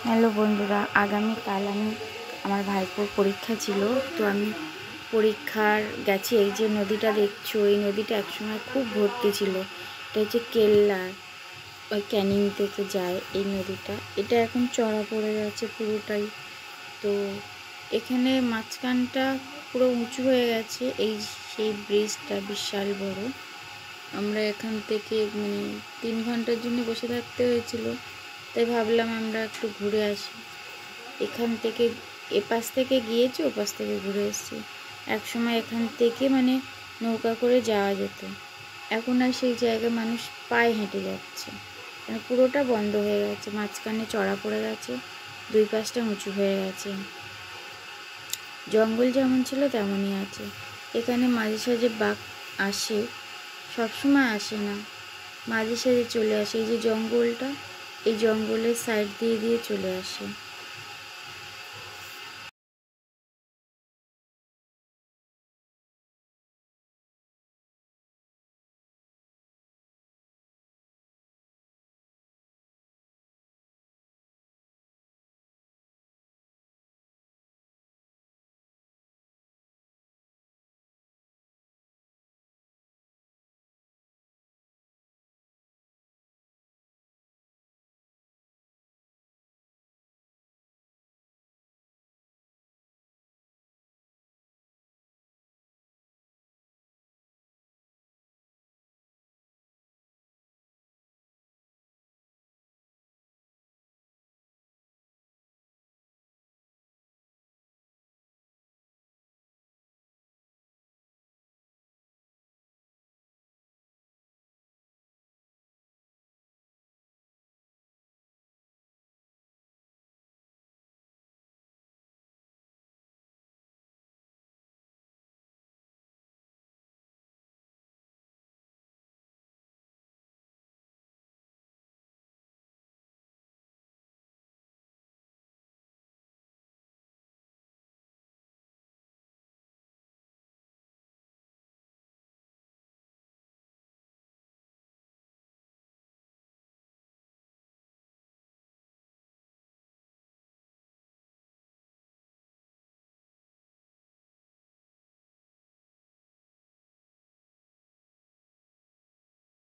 Hello বন্ধুরা, আগামীকাল আমার ভাইপোর পরীক্ষা ছিল। তো আমি পরীক্ষার গেছি। এই যে নদীটা দেখছো, এই নদীটা একসময় খুব ভর্তি ছিল। এটা হচ্ছে কেল্লার, ওই ক্যানিং থেকে যায় এই নদীটা। এটা এখন চড়া পড়ে গেছে পুরোটাই। তো এখানে মাঝখানটা পুরো উঁচু হয়ে গেছে। সেই ব্রিজটা বিশাল বড়। আমরা এখান থেকে 3 ঘন্টার জন্য বসে থাকতে হয়েছিল। তাই ভাবলাম আমরা একটু ঘুরে আসি। এখান থেকে এপাশ থেকে গিয়েছি, ওপাশ থেকে ঘুরে এসেছি। একসময় এখান থেকে নৌকা করে যাওয়া যেত। এখন আর সেই জায়গায় মানুষ পায়ে হেঁটে যাচ্ছে, পুরোটা বন্ধ হয়ে গেছে। মাঝখানে চড়া পড়ে গেছে, দুই পাশটা উঁচু হয়ে গেছে। জঙ্গল যেমন ছিল তেমনই আছে। এখানে মাঝে সাঝে বাঘ আসে, সবসময় আসে না, মাঝে সাঝে চলে আসে। এই যে জঙ্গলটা, এই জঙ্গলের সাইড দিয়ে চলে আসে।